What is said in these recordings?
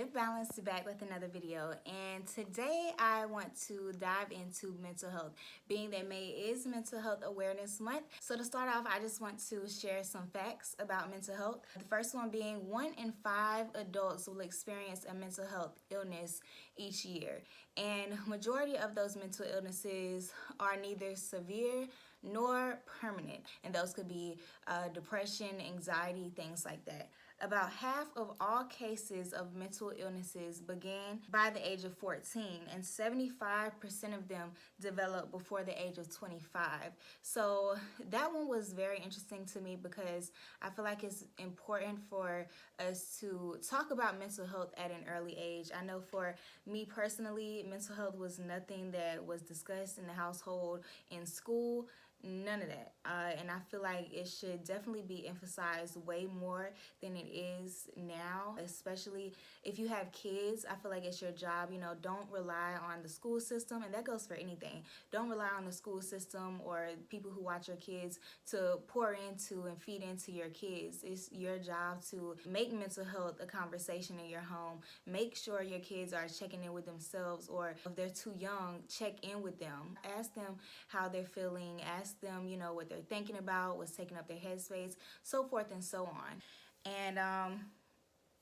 Live Balanced, back with another video, and today I want to dive into mental health, being that May is Mental Health Awareness Month. So to start off, I just want to share some facts about mental health. The first one being 1 in 5 adults will experience a mental health illness each year, and majority of those mental illnesses are neither severe nor permanent, and those could be depression, anxiety, things like that. About half of all cases of mental illnesses began by the age of 14, and 75% of them develop before the age of 25. So that one was very interesting to me because I feel like it's important for us to talk about mental health at an early age. I know for me personally, mental health was nothing that was discussed in the household, in school, none of that. And I feel like it should definitely be emphasized way more than it is now, especially if you have kids. I feel like it's your job, don't rely on the school system, and that goes for anything. Don't rely on the school system or people who watch your kids to pour into and feed into your kids. It's your job to make mental health a conversation in your home. Make sure your kids are checking in with themselves, or if they're too young, check in with them. Ask them how they're feeling. Ask them, what they're thinking about, what's taking up their headspace, so forth and so on. And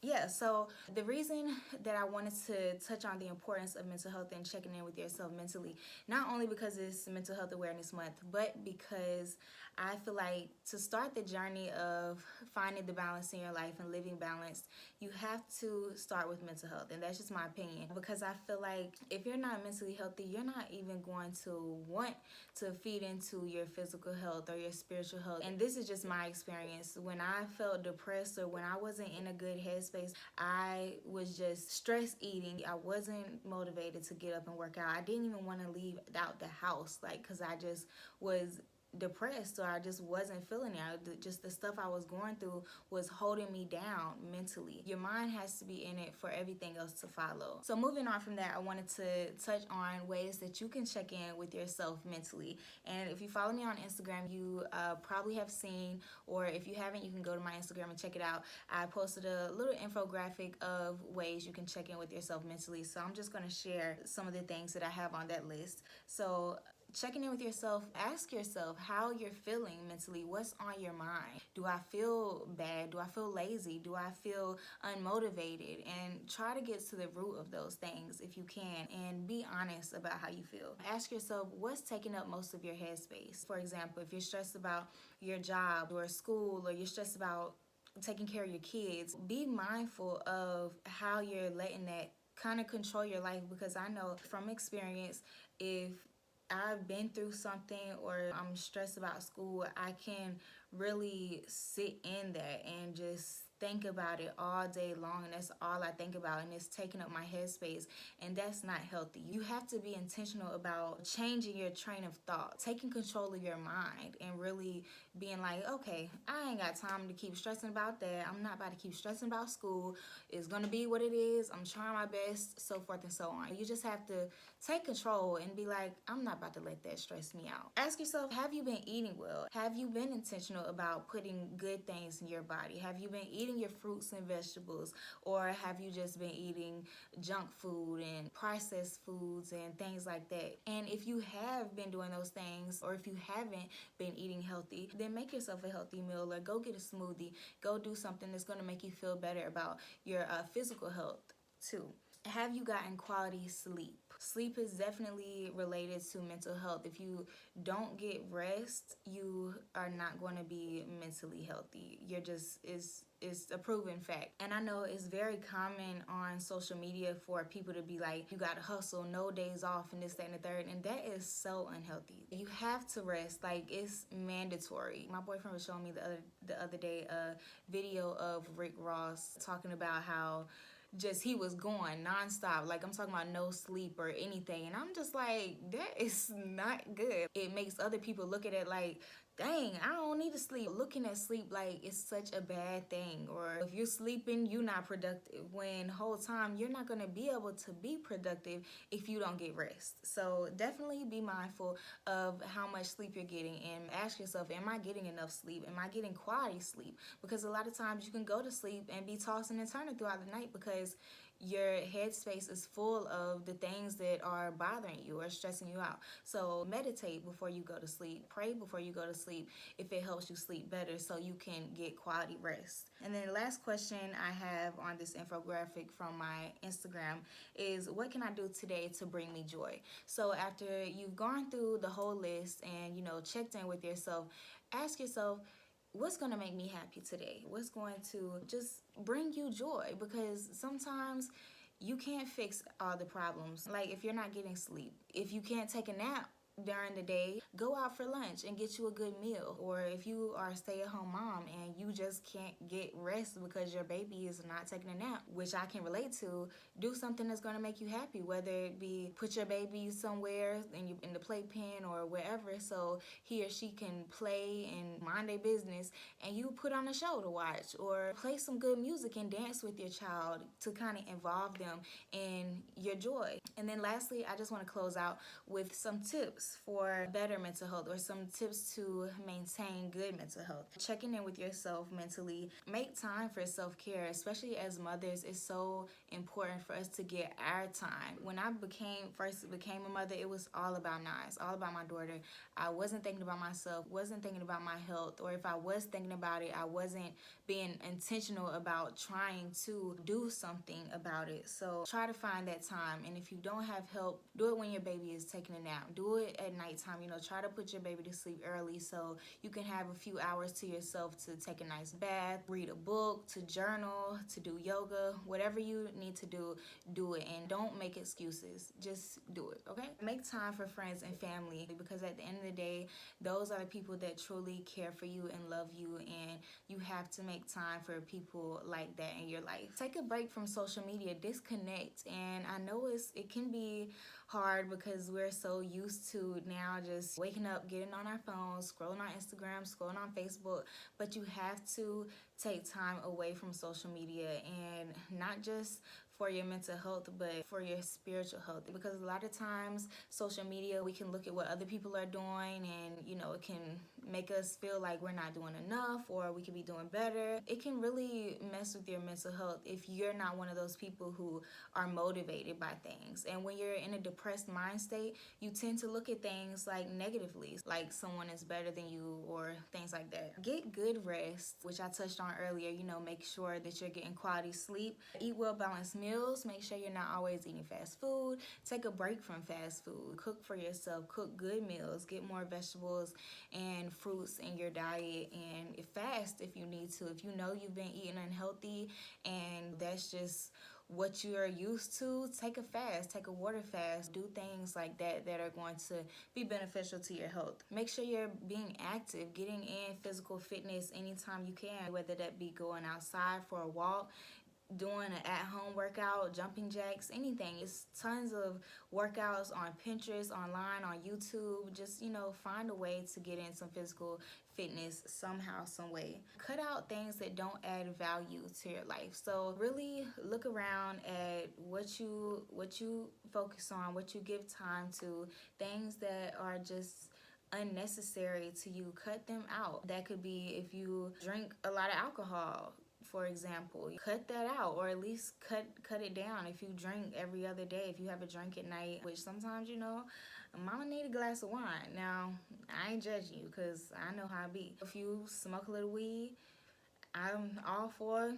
yeah, so the reason that I wanted to touch on the importance of mental health and checking in with yourself mentally, not only because it's Mental Health Awareness Month, but because I feel like to start the journey of finding the balance in your life and living balanced, you have to start with mental health. And that's just my opinion, because I feel like if you're not mentally healthy, you're not even going to want to feed into your physical health or your spiritual health. And this is just my experience. When I felt depressed or when I wasn't in a good headspace, I was just stress eating. I wasn't motivated to get up and work out. I didn't even want to leave out the house, because I just was depressed, or I just wasn't feeling it. Just the stuff I was going through was holding me down mentally. Your mind has to be in it for everything else to follow. So moving on from that, I wanted to touch on ways that you can check in with yourself mentally. And if you follow me on Instagram, you probably have seen, or if you haven't, you can go to my Instagram and check it out. I posted a little infographic of ways you can check in with yourself mentally. So I'm just going to share some of the things that I have on that list. So checking in with yourself, ask yourself how you're feeling mentally. What's on your mind? Do I feel bad? Do I feel lazy? Do I feel unmotivated? And try to get to the root of those things if you can, and be honest about how you feel. Ask yourself what's taking up most of your headspace. For example, if you're stressed about your job or school, or you're stressed about taking care of your kids, be mindful of how you're letting that kind of control your life, because I know from experience, if I've been through something or I'm stressed about school, I can really sit in that and just think about it all day long, and that's all I think about, and it's taking up my headspace, and that's not healthy. You have to be intentional about changing your train of thought, taking control of your mind, and really being like, okay, I ain't got time to keep stressing about that. I'm not about to keep stressing about school. It's gonna be what it is. I'm trying my best, so forth and so on. You just have to take control and be like, I'm not about to let that stress me out. Ask yourself, have you been eating well? Have you been intentional about putting good things in your body? Have you been eating your fruits and vegetables, or have you just been eating junk food and processed foods and things like that? And if you have been doing those things, or if you haven't been eating healthy, then make yourself a healthy meal, or go get a smoothie. Go do something that's going to make you feel better about your physical health too. Have you gotten quality sleep? Sleep is definitely related to mental health. If you don't get rest, you are not going to be mentally healthy. You're just, it's a proven fact. And I know it's very common on social media for people to be like, you gotta hustle, no days off, and this, that, and the third, and that is so unhealthy. You have to rest, it's mandatory. My boyfriend was showing me the other day a video of Rick Ross talking about how just he was going nonstop, I'm talking about no sleep or anything, and I'm just like, that is not good. It makes other people look at it like, dang, I don't need to sleep. Looking at sleep like it's such a bad thing, or if you're sleeping, you're not productive, when whole time you're not going to be able to be productive if you don't get rest. So definitely be mindful of how much sleep you're getting, and ask yourself, am I getting enough sleep? Am I getting quality sleep? Because a lot of times you can go to sleep and be tossing and turning throughout the night because your headspace is full of the things that are bothering you or stressing you out. So meditate before you go to sleep, pray before you go to sleep if it helps you sleep better so you can get quality rest. And then the last question I have on this infographic from my Instagram is, what can I do today to bring me joy? So after you've gone through the whole list and checked in with yourself, ask yourself, what's going to make me happy today? What's going to just bring you joy? Because sometimes you can't fix all the problems. Like if you're not getting sleep, if you can't take a nap during the day, go out for lunch and get you a good meal. Or if you are a stay-at-home mom and you just can't get rest because your baby is not taking a nap, which I can relate to, do something that's going to make you happy, whether it be put your baby somewhere in the playpen or wherever so he or she can play and mind their business, and you put on a show to watch or play some good music and dance with your child to kind of involve them in your joy. And then lastly, I just want to close out with some tips for better mental health, or some tips to maintain good mental health. Checking in with yourself mentally. Make time for self-care, especially as mothers. It's so important for us to get our time. When I first became a mother, it was all about Nas, all about my daughter. I wasn't thinking about myself, wasn't thinking about my health, or if I was thinking about it, I wasn't being intentional about trying to do something about it. So try to find that time, and if you don't have help, do it when your baby is taking a nap. Do it at nighttime. Try to put your baby to sleep early so you can have a few hours to yourself to take a nice bath, read a book, to journal, to do yoga, whatever you need to do, do it. And don't make excuses. Just do it, okay? Make time for friends and family, because at the end of the day, those are the people that truly care for you and love you, and you have to make time for people like that in your life. Take a break from social media, disconnect. And I know it can be hard because we're so used to now just waking up, getting on our phones, scrolling on Instagram, scrolling on Facebook, but you have to take time away from social media, and not just for your mental health, but for your spiritual health. Because a lot of times social media, we can look at what other people are doing, and it can make us feel like we're not doing enough, or we could be doing better. It can really mess with your mental health if you're not one of those people who are motivated by things. And when you're in a depressed mind state, you tend to look at things like negatively, like someone is better than you or things like that. Get good rest, which I touched on earlier. Make sure that you're getting quality sleep. Eat well balanced meals. Make sure you're not always eating fast food. Take a break from fast food. Cook for yourself. Cook good meals. Get more vegetables and fruits in your diet, and fast if you need to. If you know you've been eating unhealthy and that's just what you are used to, take a fast, take a water fast, do things like that that are going to be beneficial to your health. Make sure you're being active, getting in physical fitness anytime you can, whether that be going outside for a walk, doing an at-home workout, jumping jacks, anything. It's tons of workouts on Pinterest, online, on YouTube. Just, find a way to get in some physical fitness somehow, some way. Cut out things that don't add value to your life. So really look around at what you focus on, what you give time to, things that are just unnecessary to you. Cut them out. That could be if you drink a lot of alcohol, for example, cut that out, or at least cut it down. If you drink every other day, if you have a drink at night, which sometimes mama need a glass of wine. Now I ain't judging you because I know how it be. If you smoke a little weed, I'm all for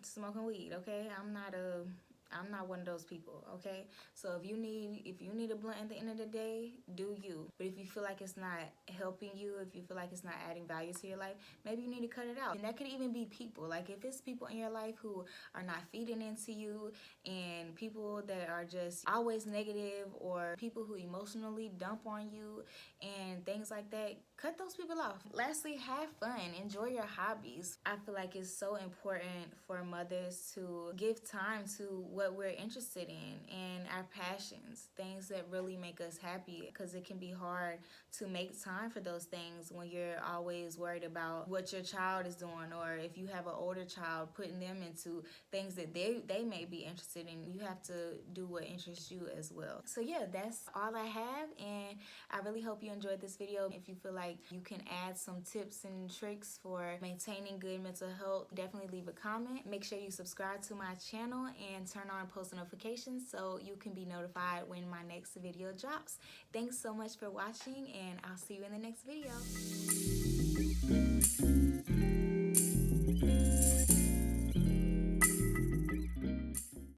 smoking weed, okay? I'm not one of those people, okay? So if you need a blunt at the end of the day, do you. But if you feel like it's not helping you, if you feel like it's not adding value to your life, maybe you need to cut it out. And that could even be people. Like if it's people in your life who are not feeding into you, and people that are just always negative, or people who emotionally dump on you and things like that, cut those people off. Lastly, have fun. Enjoy your hobbies. I feel like it's so important for mothers to give time to what we're interested in and our passions, things that really make us happy, because it can be hard to make time for those things when you're always worried about what your child is doing, or if you have an older child, putting them into things that they may be interested in. You have to do what interests you as well. So yeah, that's all I have, and I really hope you enjoyed this video. If you feel like you can add some tips and tricks for maintaining good mental health, definitely leave a comment. Make sure you subscribe to my channel and turn turn on post notifications so you can be notified when my next video drops. Thanks so much for watching, and I'll see you in the next video.